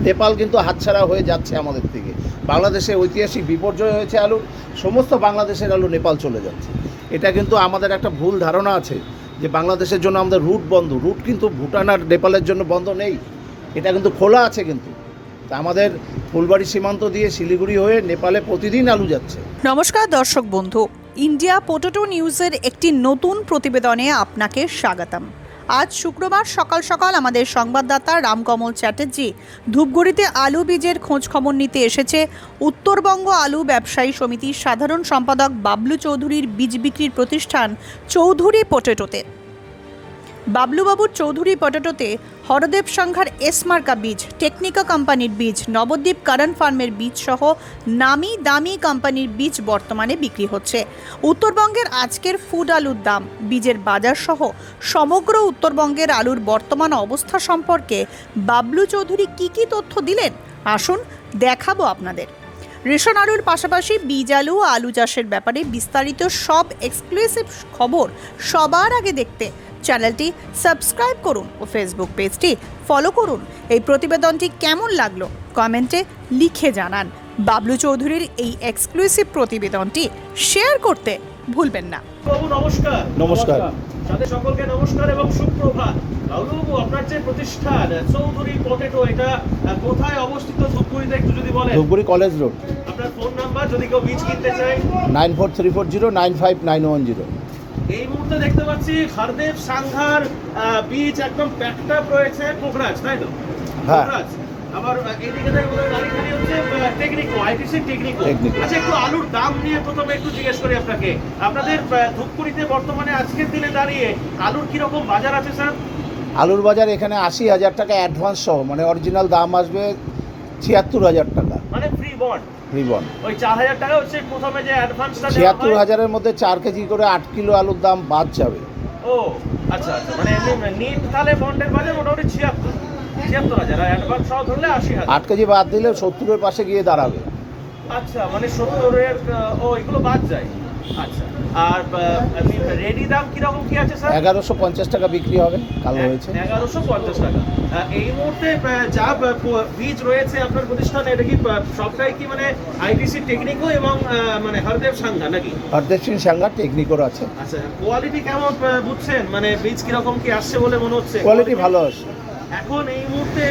নেপাল কিন্তু হাতছাড়া হয়ে যাচ্ছে আমাদের থেকে। বাংলাদেশে ঐতিহাসিক বিপর্যয় হয়েছে আলুর, সমস্ত বাংলাদেশের আলু নেপাল চলে যাচ্ছে। এটা কিন্তু আমাদের একটা ভুল ধারণা আছে যে বাংলাদেশের জন্য আমাদের রুট বন্ধ। রুট কিন্তু ভুটান আর নেপালের জন্য বন্ধ নেই, এটা কিন্তু খোলা আছে। কিন্তু তা আমাদের ফুলবাড়ি সীমান্ত দিয়ে শিলিগুড়ি হয়ে নেপালে প্রতিদিন আলু যাচ্ছে। নমস্কার দর্শক বন্ধু, ইন্ডিয়া পোটেটো নিউজের একটি নতুন প্রতিবেদনে আপনাকে স্বাগতম। আজ শুক্রবার সকাল সকাল আমাদের সংবাদদাতা রামকমল চ্যাটার্জি ধূপগুড়িতে আলু বীজের খোঁজ খবর নিতে এসেছে উত্তরবঙ্গ আলু ব্যবসায়ী সমিতির সাধারণ সম্পাদক বাবলু চৌধুরীর বীজ বিক্রির প্রতিষ্ঠান চৌধুরী পোটেটোতে। বাবলুবাবুর চৌধুরী পটেটোতে হরদেব সংঘার এসমার্কা বীজ, টেকনিকা কোম্পানির বীজ, নবদ্বীপ কারণ ফার্মের বীজ সহ নামি দামি কোম্পানির বীজ বর্তমানে বিক্রি হচ্ছে। উত্তরবঙ্গের আজকের ফুড আলুর দাম, বীজের বাজার সহ সমগ্র উত্তরবঙ্গের আলুর বর্তমান অবস্থা সম্পর্কে বাবলু চৌধুরী কী তথ্য দিলেন আসুন দেখাবো আপনাদের। রেশন আলুর পাশাপাশি বীজ আলু ও আলু চাষের ব্যাপারে বিস্তারিত সব এক্সক্লুসিভ খবর সবার আগে দেখতে চ্যানেলটি সাবস্ক্রাইব করুন ও ফেসবুক পেজটি ফলো করুন। এই প্রতিবেদনটি কেমন লাগলো কমেন্টে লিখে জানান। বাবলু চৌধুরীর এই এক্সক্লুসিভ প্রতিবেদনটি শেয়ার করতে ভুলবেন না। বাবু নমস্কার। নমস্কার। সাথে সকলকে নমস্কার এবং সুপ্রভাত। বাবু, আপনার যে প্রতিষ্ঠান চৌধুরী পটেটো, এটা কোথায় অবস্থিত ধূপগুড়িতে একটু যদি বলেন। Dhupguri college road. আপনার ফোন নাম্বার যদি কেউ বীজ কিনতে চায়। 9434095910। এই মুহূর্তে দেখতে পাচ্ছি হরদেব সাংঘার বীজ একদম প্যাকড আপ রয়েছে, পোখরাজ, তাই তো? হ্যাঁ। পোখরাজ। আবার এইদিকে গাড়ি হচ্ছে টেকনিকো, আইটিসি টেকনিকো। আচ্ছা, একটু আলুর দাম নিয়ে প্রথমে একটু জিজ্ঞেস করি আপনাকে। আপনাদের ধূপগুড়িতে বর্তমানে আজকের দিনে দাঁড়িয়ে আলুর কিরকম বাজার আছে স্যার? আলুর বাজার এখানে 80,000 টাকা অ্যাডভান্স সহ, মানে অরিজিনাল দাম আসবে 76,000 টাকা। মানে ফ্রি বন্ড। রিবন ওই 4,000 টাকা হচ্ছে প্রথমে যে অ্যাডভান্সটা 76,000-এর মধ্যে 4 কেজি করে 8 কিলো আলুর দাম বাদ যাবে। ও আচ্ছা আচ্ছা, মানে নিট তাহলে বন্ডের বাজার মোটামুটি 76,000, আর অ্যাডভান্স সহ ধরলে 80,000। 8 কেজি বাদ দিলে 70-এর পাশে গিয়ে দাঁড়াবে। আচ্ছা, মানে 70-এর এগুলো বাদ যায়। আচ্ছা, আর রেডি দাম কিরকম কি আছে স্যার? 1150 টাকা বিক্রি হবে, কালো হয়েছে 1150 টাকা। এই মুহূর্তে যা বীজ রয়েছে আপনার প্রতিষ্ঠানে, এটা কি সবটাই কি মানে আইটিসি টেকনিকো এবং মানে হরদেব সাংঘা নাকি? হরদেব সিং সাংঘা টেকনিকর আছে। আচ্ছা, কোয়ালিটি কেমন বুঝছেন? মানে বীজ কিরকম কি আসছে বলে মনে হচ্ছে? কোয়ালিটি ভালো আছে। এখন এই মুহূর্তে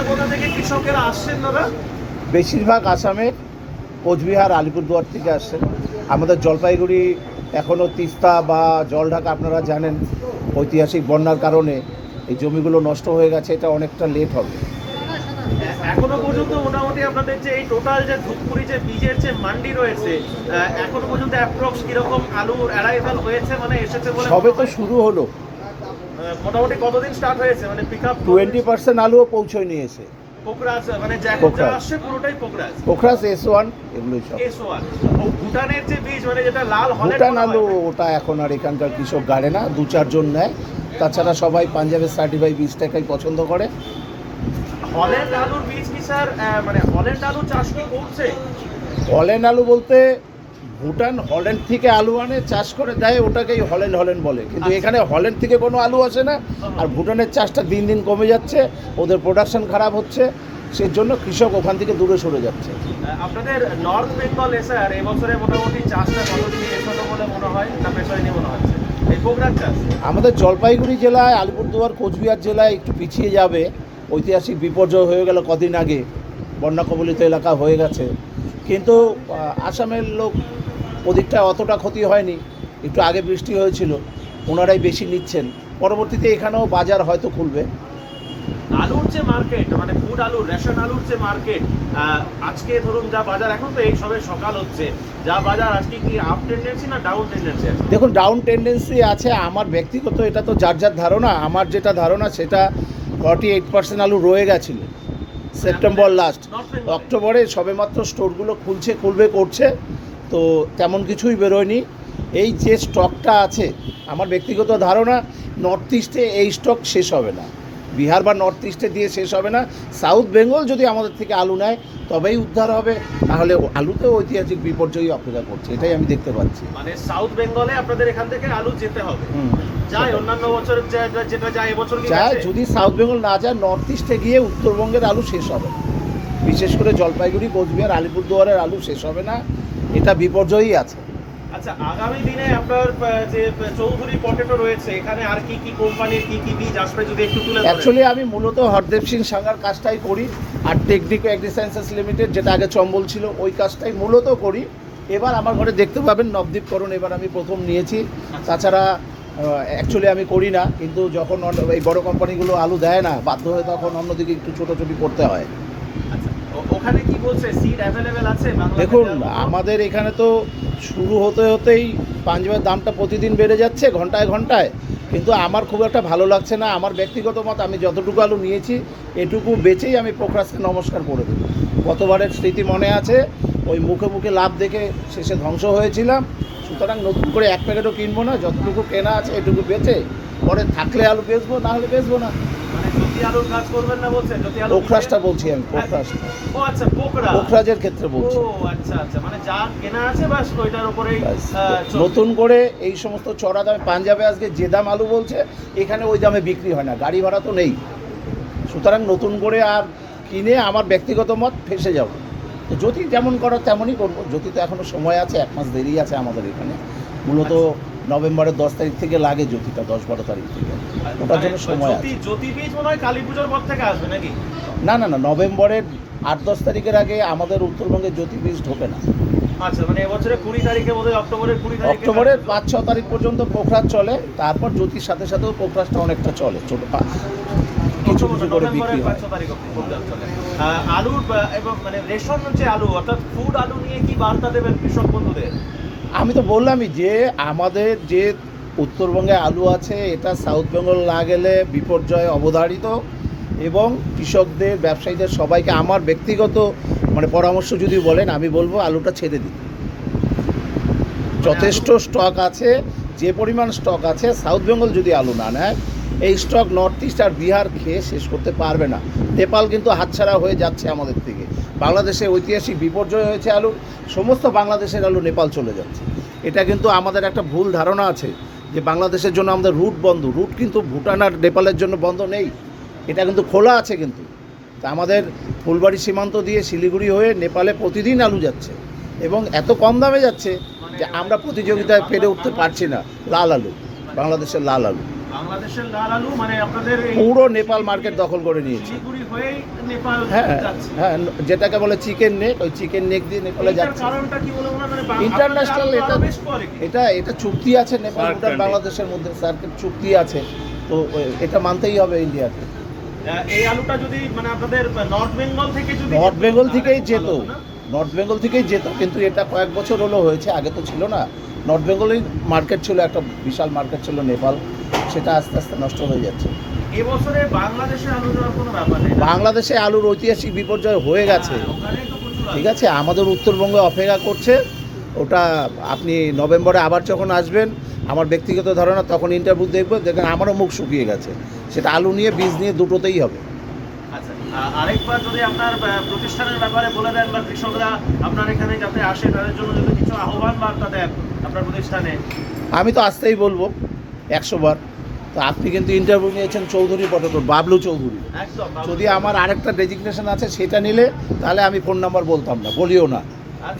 কোথা থেকে কৃষকেরা আসছেন দাদা? বেশিরভাগ আসামের, কোচবিহার, আলিপুরদুয়ার থেকে আসছেন। আমাদের জলপাইগুড়ি এখনও তিস্তা বা জলঢাকা, আপনারা জানেন ঐতিহাসিক বন্যার কারণে এই জমিগুলো নষ্ট হয়ে গেছে, এটা অনেকটা লেট হবে। এখনো পর্যন্ত মোটামুটি আপনাদের যে এই টোটাল যে ধূপগুড়ি যে বীজের যে মান্ডি রয়েছে, এখনো পর্যন্ত অ্যাপ্রক্স কিরকম আলুর অ্যারাইভাল হয়েছে, মানে এসেছে বলে? সবে তো শুরু হলো। মোটামুটি কতদিন স্টার্ট হয়েছে, মানে পিক আপ? 20% আলুও পৌঁছয় নিয়েছে। পোখরাজ, মানে যা আসছে পুরোটাই পোখরাজ। পোখরাজ S1 এগুলোই সব। S1 ও ভুটানের যে বীজ, মানে যেটা লাল হলেন ভুটান আলু, ওটা এখন আর এখানকার কৃষক গাড়ে না, 2-4 জন নেয়। তাছাড়া সবাই পাঞ্জাবের সার্টিফাইড বীজটাকেই পছন্দ করে। হল্যান্ড আলুর বীজ কি স্যার, মানে হল্যান্ড আলু চাষ কি করছে? হল্যান্ড আলু বলতে ভুটান হল্যান্ড থেকে আলু আনে, চাষ করে দেয়, ওটাকেই হল্যান্ড বলে। কিন্তু এখানে হল্যান্ড থেকে কোনো আলু আসে না। আর ভুটানের চাষটা দিন দিন কমে যাচ্ছে, ওদের প্রোডাকশন খারাপ হচ্ছে, সেই জন্য কৃষক ওখান থেকে দূরে সরে যাচ্ছে। আপনাদের নর্থ বেঙ্গলে স্যার এবছরে মোটামুটি চাষটা কতদিন এসলো বলে মনে হয়, না পেছায়নি মনে হচ্ছে এই পোখরাজ চাষ? আমাদের জলপাইগুড়ি জেলায়, আলিপুরদুয়ার, কোচবিহার জেলায় একটু পিছিয়ে যাবে। ঐতিহাসিক বিপর্যয় হয়ে গেল কদিন আগে, বন্যা কবলিত এলাকা হয়ে গেছে। কিন্তু আসামের লোক, ওদিকটা অতটা ক্ষতি হয়নি, একটু আগে বৃষ্টি হয়েছিল, ওনারাই বেশি নিচ্ছেন। পরবর্তীতে এখানেও বাজার হয়তো খুলবে। আলুর যে মার্কেট, মানে ফুড আলুর, রেশন আলুর যে মার্কেট, আজকে ধরুন যা বাজার, এখন তো এই সবে সকাল হচ্ছে, যা বাজার আজকে কি আপ টেন্ডেন্সি না ডাউন টেন্ডেন্সি আছে? দেখুন, ডাউন টেন্ডেন্সি আছে। আমার ব্যক্তিগত, এটা তো যার যার ধারণা, আমার যেটা ধারণা সেটা 48% আলু রয়ে গেছিলো সেপ্টেম্বর লাস্ট। অক্টোবরে সবেমাত্র স্টোরগুলো করছে, তো তেমন কিছুই বেরোয়নি। এই যে স্টকটা আছে, আমার ব্যক্তিগত ধারণা নর্থ ইস্টে এই স্টক শেষ হবে না, বিহার বা নর্থ ইস্টে দিয়ে শেষ হবে না। সাউথ বেঙ্গল যদি আমাদের থেকে আলু নেয় তবেই উদ্ধার হবে, নাহলে আলুতেও ঐতিহাসিক বিপর্যয় অপেক্ষা করছে, এটাই আমি দেখতে পাচ্ছি। মানে সাউথ বেঙ্গলে আপনাদের এখান থেকে আলু যেতে হবে, যায় অন্যান্য বছর যেটা যায় এবছর কি যায়। যদি সাউথ বেঙ্গল না যায়, নর্থ ইস্টে গিয়ে উত্তরবঙ্গের আলু শেষ হবে। বিশেষ করে জলপাইগুড়ি, কোচবিহার, আলিপুরদুয়ারের আলু শেষ হবে না, এটা বিপর্যয়ই আছে। আচ্ছা, আগামী দিনে আপনার যে চৌধুরী পটেটো রয়েছে, এখানে আর কি কি কোম্পানির কি কি বীজ আসবে যদি একটু তুলে ধরেন। অ্যাকচুয়ালি আমি মূলত হরদেব সিং সাঙ্গার কাজটাই করি, আর টেকনিকো এগ্রিসায়েন্সেস লিমিটেড যেটা আগে চম্বল ছিল ওই কাজটাই মূলত করি। এবার আমার ঘরে দেখতে পাবেন নবদ্বীপকরণ এবার আমি প্রথম নিয়েছি। তাছাড়া অ্যাকচুয়ালি আমি করি না, কিন্তু যখন এই বড় কোম্পানিগুলো আলু দেয় না, বাধ্য হয়ে তখন অন্যদিকে একটু ছোটোছুটি করতে হয়। আচ্ছা, ওখানে কি বলছে, সিড অ্যাভেলেবেল আছে? দেখুন, আমাদের এখানে তো শুরু হতেই পাঞ্জাবের দামটা প্রতিদিন বেড়ে যাচ্ছে ঘন্টায় ঘন্টায়, কিন্তু আমার খুব একটা ভালো লাগছে না। আমার ব্যক্তিগত মত, আমি যতটুকু আলু নিয়েছি এটুকু বেচেই আমি পোখরাজকে নমস্কার করে দেবো। গতবারের স্মৃতি মনে আছে, ওই মুখে মুখে লাভ দেখে শেষে ধ্বংস হয়েছিলাম। সুতরাং নতুন করে এক প্যাকেটও কিনবো না, যতটুকু কেনা আছে এটুকু বেচে পরে থাকলে আলু বেচবো, না হলে বেচবো না। মানে জ্যোতি আলুর কাজ করবেন না বলছেন? জ্যোতি আলু পোখরাজটা বলছি আমি, পোখরাজটা। ও আচ্ছা, পোখরাজ। পোখরাজের ক্ষেত্রে বলছি। ও আচ্ছা আচ্ছা, মানে যা কেনা আছে বাস ওইটার উপরেই নতুন করে এই সমস্ত চড়া দামে, পাঞ্জাবে আজকে যে দাম আলু বলছে এখানে ওই দামে বিক্রি হয় না, গাড়ি ভাড়া তো নেই। সুতরাং নতুন করে আর কিনে আমার ব্যক্তিগত মত ফেসে যাব। তো জ্যোতি যেমন করার তেমনই করবো। জ্যোতি তো এখনও সময় আছে, 1 মাস দেরি আছে আমাদের এখানে। মূলত নভেম্বরের 10 তারিখ থেকে লাগে জ্যোতিটা, 10-12 তারিখ থেকে, ওটার জন্য সময় আছে। জ্যোতি বীজ মনে হয় কালী পুজোর পর থেকে আসবে নাকি? না না না, নভেম্বরের 8-10 তারিখের আগে আমাদের উত্তরবঙ্গে জ্যোতি বীজ ঢোকে না। আচ্ছা, মানে এবছরে 20 তারিখে বোধহয়, অক্টোবরের 20 তারিখে, অক্টোবরের 5-6 তারিখ পর্যন্ত পোখরাজ চলে, তারপর জ্যোতির সাথে সাথেও পোখরাজটা অনেকটা চলে, ছোটো কিছু কিছু করে বিক্রি হয়। 5 তারিখ অবধি পোখরাজ চলে। আলুর এবং মানে রেশন যে আলু, অর্থাৎ ফুড আলু নিয়ে কি বার্তা দেবেন কৃষক বন্ধুদের? আমি তো বললামই যে আমাদের যে উত্তরবঙ্গে আলু আছে, এটা সাউথ বেঙ্গল না গেলে বিপর্যয় অবধারিত। এবং কৃষকদের, ব্যবসায়ীদের সবাইকে আমার ব্যক্তিগত মানে পরামর্শ যদি বলেন, আমি বলবো আলুটা ছেড়ে দিন। যথেষ্ট স্টক আছে, যে পরিমাণ স্টক আছে, সাউথ বেঙ্গল যদি আলু না নেয়, এই স্টক নর্থ ইস্ট আর বিহার খেয়ে শেষ করতে পারবে না। নেপাল কিন্তু হাতছাড়া হয়ে যাচ্ছে আমাদের থেকে। বাংলাদেশে ঐতিহাসিক বিপর্যয় হয়েছে আলুর, সমস্ত বাংলাদেশের আলু নেপাল চলে যাচ্ছে। এটা কিন্তু আমাদের একটা ভুল ধারণা আছে যে বাংলাদেশের জন্য আমাদের রুট বন্ধ। রুট কিন্তু ভুটান আর নেপালের জন্য বন্ধ নেই, এটা কিন্তু খোলা আছে। কিন্তু তা আমাদের ফুলবাড়ি সীমান্ত দিয়ে শিলিগুড়ি হয়ে নেপালে প্রতিদিন আলু যাচ্ছে, এবং এত কম দামে যাচ্ছে যে আমরা প্রতিযোগিতায় পেরে উঠতে পারছি না। লাল আলু, বাংলাদেশের লাল আলু, বাংলাদেশের লাল আলু, মানে আপনাদের এই পুরো নেপাল মার্কেট দখল করে নিয়েছে। শিলিগুড়ি হয়ে নেপাল হ্যাঁ যাচ্ছে। হ্যাঁ, যেটাকে বলে চিকেন নেক, ওই চিকেন নেক দিয়ে নেপালে এটার যাচ্ছে। কারণটা কি বলে মনে হয়? মানে ইন্টারন্যাশনাল আপনাদের এটা এটা চুক্তি আছে নেপাল, ভুটান, বাংলাদেশের মধ্যে সার্কেট চুক্তি আছে, তো এটা মানতেই হবে ইন্ডিয়াকে। এই আলুটা যদি মানে আপনাদের নর্থ বেঙ্গল থেকে যদি নর্থ বেঙ্গল থেকেই যেত, ভালো হতো না? নর্থ বেঙ্গল থেকেই যেত, কিন্তু এটা কয়েক বছর হলো হয়েছে, আগে তো ছিল না। নর্থ বেঙ্গলেই মার্কেট ছিল, একটা বিশাল মার্কেট ছিল নেপাল, সেটা আস্তে আস্তে নষ্ট হয়ে যাচ্ছে। এবছরে বাংলাদেশে আলু দেওয়ার কোনো ব্যাপার নেই। বাংলাদেশে আলুর ঐতিহাসিক বিপর্যয় হয়ে গেছে, ওখানে তো প্রচুর ঠিক আছে। আমাদের উত্তরবঙ্গে অপেক্ষা করছে। ওটা আপনি নভেম্বরে আবার যখন আসবেন, আমার ব্যক্তিগত ধারণা তখন ইন্টারভিউ দেখবেন আমারও মুখ শুকিয়ে গেছে। সেটা আলু নিয়ে, বীজ নিয়ে, দুটোতেই হবে। আচ্ছা, আরেকবার যদি আপনার প্রতিষ্ঠানের ব্যাপারে বলে দেন, বা কৃষকরা আপনার এখানে যাতে আসে তাদের জন্য যদি কিছু আহ্বান বার্তা দেন আপনার প্রতিষ্ঠানে। আমি তো আসতেই বলবো 100 বার। তো আপনি কিন্তু ইন্টারভিউ নিয়েছেন চৌধুরী পটেটোর, বাবলু চৌধুরী। একদম। যদি আমার আরেকটা ডেজিগনেশন আছে সেটা নিলে, তাহলে আমি ফোন নাম্বার বলতাম না, বলিও না।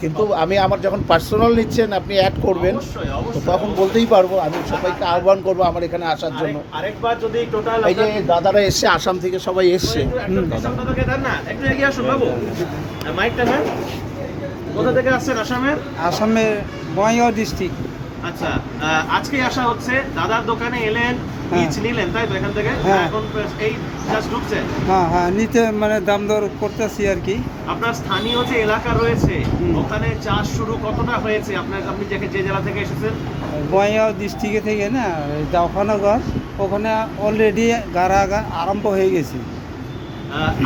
কিন্তু আমি আমার যখন পার্সোনাল নিচ্ছেন, আপনি অ্যাড করবেন, অবশ্যই, তো অবশ্যই, তখন বলতেই পারবো। আমি সবাইকে আহ্বান করবো আমার এখানে আসার জন্য। আরেকবার যদি টোটাল এই যে দাদারা এসছে, আসাম থেকে সবাই এসছে। কৃষকদাদাকে দেন না, একটু এগিয়ে আসুন বাবু, মাইকটা নেন। কোথা থেকে আসছেন? আসামের? আসামের বঙ্গাইগাঁও ডিস্ট্রিক্ট। আচ্ছা, আজকে আসা হচ্ছে, দাদার দোকানে এলেন, বীজ নিলেন, তাই তো এখান থেকে? হ্যাঁ। এখন এই জাস্ট ঢুকছেন? হ্যাঁ হ্যাঁ, নিতে মানে দাম দর করতেছি আর কি। আপনার স্থানীয় যে এলাকা রয়েছে, হুম। ওখানে চাষ শুরু কতটা হয়েছে? আপনি যে জেলা থেকে এসেছেন? বঙ্গাইগাঁও ডিস্ট্রিক্টে থেকে না, দাওখানগর, ওখানে অলরেডি গাড়া আরম্ভ হয়ে গেছে।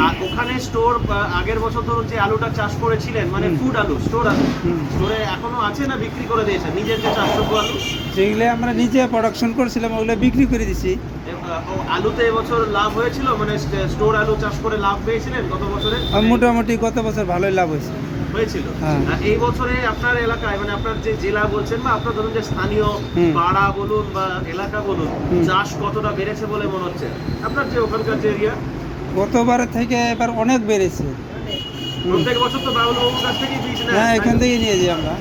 আর ওখানে স্টোর, আগের বছর ধরুন যে আলুটা চাষ করেছিলেন, মানে ফুড আলু, স্টোর আলু, হুম। স্টোরে এখনো আছে না বিক্রি করে দিয়েছেন? নিজের যে চাষযোগ্য আলু, যেগুলো আমরা নিজে প্রোডাকশন করছিলাম ওগুলো বিক্রি করে দিছি। আলুতে এবছর লাভ হয়েছিল? মানে স্টোর আলু চাষ করে লাভ পেয়েছিলেন গত বছরে? আর মোটামুটি গত বছর ভালোই লাভ হয়েছে। হয়েছিল। হ্যাঁ। এই বছরে আপনার এলাকায়, মানে আপনার যে জেলা বলছেন, বা আপনার ধরুন যে স্থানীয় হুম। পাড়া বলুন বা এলাকা বলুন, হুম। চাষ কতটা বেড়েছে বলে মনে হচ্ছে আপনার যে ওখানকার যে এরিয়া? গতবারের থেকে এবার অনেক বেড়েছে। প্রত্যেক বছর তো বাবুল বাবুর কাছ থেকেই বীজ নেন। হ্যাঁ, এখান থেকেই নিয়ে যাই আমরা।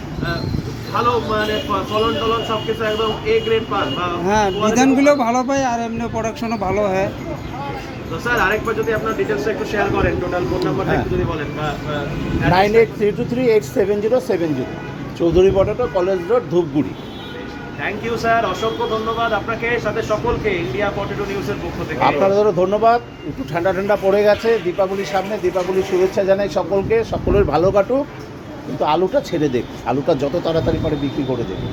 ভালো মানে ফলন টলন সবকিছু একদম এ গ্রেড পান বা হ্যাঁ, quality- বিধানগুলো ভালো পাই আর এমনি প্রোডাকশনও ভালো হয়। তো স্যার আরেকবার যদি আপনার ডিটেলস একটু শেয়ার করেন, টোটাল ফোন নাম্বারটা একটু যদি বলেন বা 9832387070 Chowdhury potato, college road, Dhupguri. Thank you sir, অসংখ্য ধন্যবাদ আপনাকে, সাথে সকলকে ইন্ডিয়া পটেটো নিউজের পক্ষ থেকে। আপনাদেরও ধন্যবাদ। একটু ঠান্ডা ঠান্ডা পড়ে গেছে, দীপাবলির সামনে, দীপাবলির শুভেচ্ছা জানাই সকলকে, সকলের ভালো কাটুক। কিন্তু আলুটা ছেড়ে দেখ, আলুটা যত তাড়াতাড়ি পারে বিক্রি করে দেবে।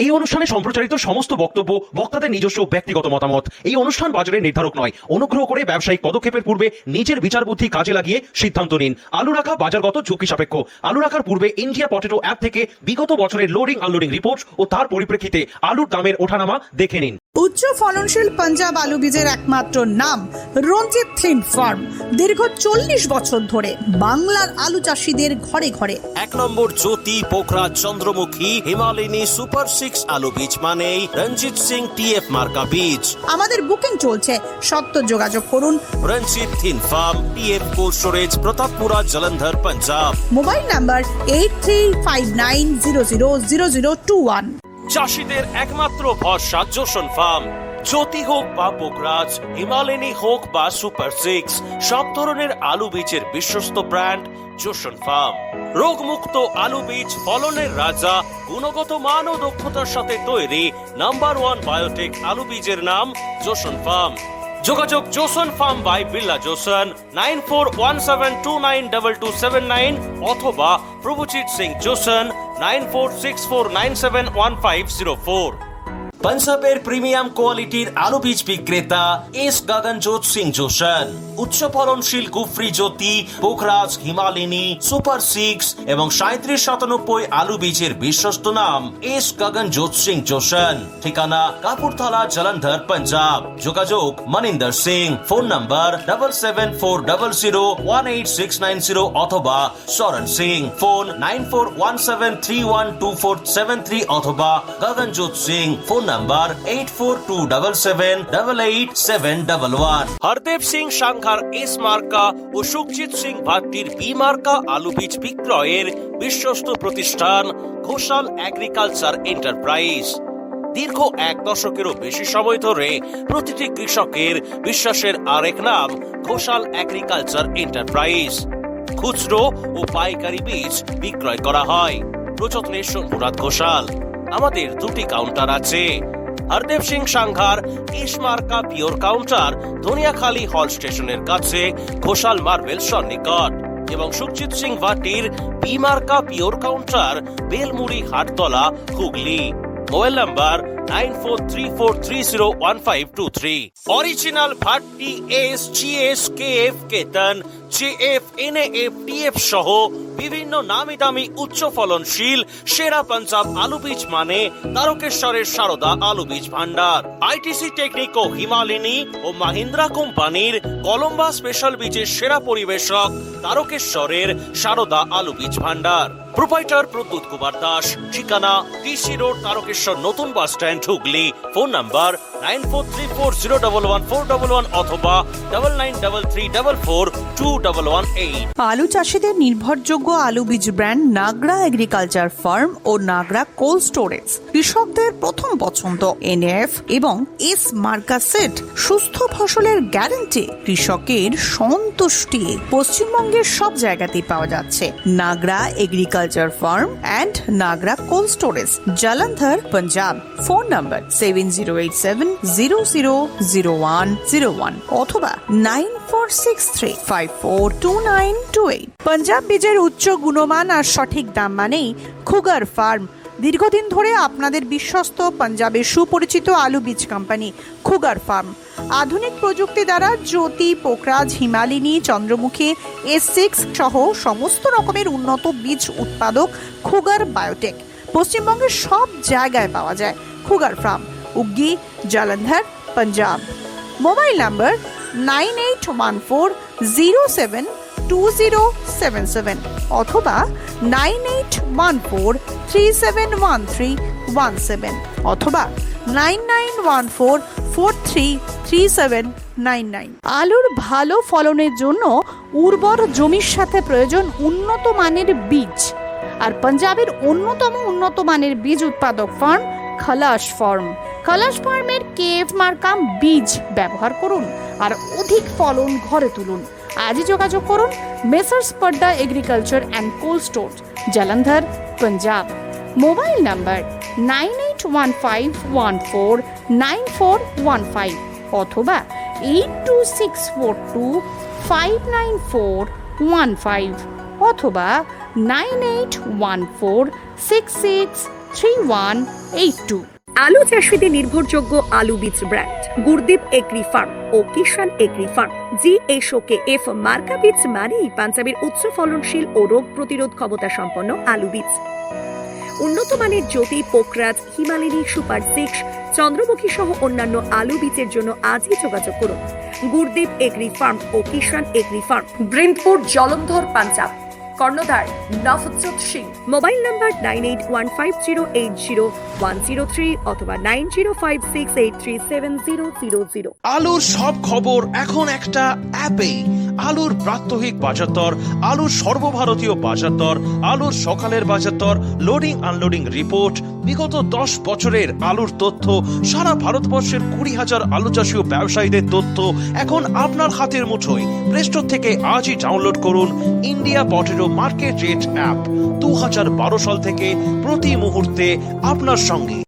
এই অনুষ্ঠানে সম্প্রচারিত সমস্ত বক্তব্য বক্তাদের নিজস্ব ব্যক্তিগত মতামত। এই অনুষ্ঠান বাজারের নির্ধারক নয়। অনুগ্রহ করে ব্যবসায়িক পদক্ষেপের পূর্বে নিজের বিচার বুদ্ধি কাজে লাগিয়ে সিদ্ধান্ত নিন। আলু রাখা বাজারগত ঝুঁকি সাপেক্ষ। আলু রাখার পূর্বে ইন্ডিয়া পটেটো অ্যাপ থেকে বিগত বছরের লোডিং আনলোডিং রিপোর্ট ও তার পরিপ্রেক্ষিতে আলুর দামের ওঠানামা দেখে নিন। উচ্চ ফলনশীল পাঞ্জাব আলু বীজের একমাত্র নাম রঞ্জিত থিন ফার্ম। দীর্ঘ 40 বছর ধরে বাংলার আলু চাষিদের ঘরে ঘরে। 1 নম্বর জ্যোতি পোখরাজ চন্দ্রমুখী হিমালয়নী সুপার 6 আলু বীজ মানেই রঞ্জিত সিং টিএফ মার্কা বীজ। আমাদের বুকিং চলছে, সত্ত্বর যোগাযোগ করুন। Ranjit thin farm, TF cold storage, Pratappura, Jalandhar, Punjab. Mobile number 8359000021। চাষিদের একমাত্র ভরসা জোসন ফার্ম। জ্যোতি হোক বা পোখরাজ, হিমালয়নী হোক বা সুপার 6, সব ধরনের আলু বীজের বিশ্বস্ত ব্র্যান্ড জোসন ফার্ম। রোগমুক্ত আলু বীজ, ফলনের রাজা, গুণগত মান ও দক্ষতার সাথে তৈরি নাম্বার 1 বায়োটেক আলু বীজের নাম জোসন ফার্ম। যোগাযোগ Joseon farm by Billah Joseon 9417292279 অথবা প্রভুজিৎ সিং জোসন 9464971504। পাঞ্জাবের প্রিমিয়াম কোয়ালিটির আলু বীজ বিক্রেতা এস গগনজোৎ সিং জোসন। উচ্চ ফলনশীল গুফরি জ্যোতি, পোখরাজ, হিমালয়নী, সুপার 6 এবং 3797 আলু বীজের বিশ্বস্ত নাম এস গগনজোৎ সিং জোসন। ঠিকানা কাপুরথালা, জলন্ধর, পাঞ্জাব। যোগাযোগ মনিন্দর সিং। ফোন নাম্বার 7740018690 অথবা সরণ সিং। ফোন 9417312473 অথবা Gaganjot Singh. Phone number 8427788711। Hardev Singh Sanghar S মার্কা ও সুখজিৎ সিং ভাট্টির বি মার্কা আলু বীজ বিক্রয়ের বিশ্বস্ত প্রতিষ্ঠান ঘোষাল এগ্রিকালচার এন্টারপ্রাইজ। দীর্ঘ 1 দশকেরও বেশি সময় ধরে প্রতিটি কৃষকের বিশ্বাসের আরেক নাম ঘোষাল এগ্রিকালচার এন্টারপ্রাইজ। খুচরো ও পাইকারি বীজ বিক্রয় করা হয়। প্রযত্নে সোমপুরাত ঘোষাল। আমাদের 2টি কাউন্টার আছে। হরদেব সিং সাংঘার এস মার্কা পিওর কাউন্টার ধনিয়াখালী হল স্টেশনের কাছে, ঘোষাল মার্বেল সন্নিকট, এবং সুখজিৎ সিং ভাটির বি মার্কা pure counter Belmuri Hattala, Hooghly. Mobile number 9434301523। Original Bhatti S, GS, KF, Ketan, JF, NAF, TF সহ বিভিন্ন নামি দামি উচ্চ ফলনশীল সেরা পাঞ্জাব আলু বীজ মানে তারকেশ্বরের সারদা আলু বীজ ভান্ডার। আইটিসি টেকনিক ও হিমালয়নী ও মাহিন্দ্রা কোম্পানির কলম্বা স্পেশাল বীজের সেরা পরিবেশক তারকেশ্বরের সারদা আলু বীজ ভান্ডার। প্রোপাইটার প্রদ্যুৎ কুমার দাস। ঠিকানা ডিসি রোড, তারকেশ্বর নতুন bus stand, Hooghly. Phone number 9434011411 অথবা 9933442118। আলু চাষিদের নির্ভরযোগ্য আলু বীজ ব্র্যান্ড নাগরা এগ্রিকালচার ফার্ম ও নাগরা কোল্ড স্টোরেজ। কৃষকদের প্রথম পছন্দ এনএফ এবং এস মার্কা সেট। সুস্থ ফসলের গ্যারান্টি, কৃষকের সন্তুষ্টি। পশ্চিমবঙ্গের সব জায়গাতেই পাওয়া যাচ্ছে Nagra agriculture farm and Nagra cold storage, Jalandhar, Punjab. Phone number 7087000101 অথবা 9463542928। পাঞ্জাব বীজের উচ্চ গুণমান আর সঠিক দাম মানেই খুগার ফার্ম। দীর্ঘদিন ধরে আপনাদের বিশ্বস্ত পাঞ্জাবের সুপরিচিত আলু বীজ কোম্পানি খুগার ফার্ম। আধুনিক প্রযুক্তি দ্বারা জ্যোতি, পোখরাজ, হিমালয়নী, চন্দ্রমুখী, S6 সহ সমস্ত রকমের উন্নত বীজ উৎপাদক খুগার বায়োটেক। পশ্চিমবঙ্গের সব জায়গায় পাওয়া যায় Khugar farm, Uggi, Jalandhar, Punjab. Mobile number 9814072077 অথবা 9814371317 অথবা 9914 433799। আলুর ভালো ফলনের জন্য উর্বর জমির সাথে প্রয়োজন উন্নত মানের বীজ। আর পাঞ্জাবের অন্যতম উন্নত মানের বীজ উৎপাদক ফার্ম খালাস ফার্ম। খালাস ফার্মের কেএফ মার্কা বীজ ব্যবহার করুন আর অধিক ফলন ঘরে তুলুন। আজই যোগাযোগ করুন messrs Padda agriculture and cold store, Jalandhar, Punjab. Mobile number 9815149415 অথবা 8264259415 অথবা 9814663182। আলু চাষীদের নির্ভরযোগ্য আলু বীজ ব্র্যান্ড গুরদীপ এগ্রি ফার্ম ও কিষান এগ্রি ফার্ম। GSOKF মার্কা বীজ মানেই পাঞ্জাবের উচ্চ ফলনশীল ও রোগ প্রতিরোধ ক্ষমতা সম্পন্ন আলু বীজ। উন্নত মানের জ্যোতি, পোকরাজ, হিমালয়ী, সুপার 6, চন্দ্রমুখী সহ অন্যান্য আলু বীজের জন্য আজই যোগাযোগ করুন গুরদীপ এগ্রি ফার্ম ও কিষান এগ্রি ফার্ম, ব্রিন্দপুর, জলন্ধর, পাঞ্জাব। কর্ণধার নভজ্যোৎ সিং। মোবাইল নাম্বার 9815080103 অথবা 9056837000। আলুর সব খবর এখন একটা অ্যাপে। আলুর প্রাত্যহিক বাজার দর, আলুর সর্বভারতীয় বাজার দর, আলুর সকালের বাজার দর, লোডিং আনলোডিং রিপোর্ট, বিগত 10 বছরের আলুর তথ্য, সারা ভারতবর্ষের 20,000 আলু চাষী ও ব্যবসায়ীদের তথ্য এখন আপনার হাতের মুঠোয়। প্লে স্টোর থেকে আজই ডাউনলোড করুন India potato market rate app. 2012 সাল থেকে প্রতি মুহূর্তে আপনার সঙ্গে।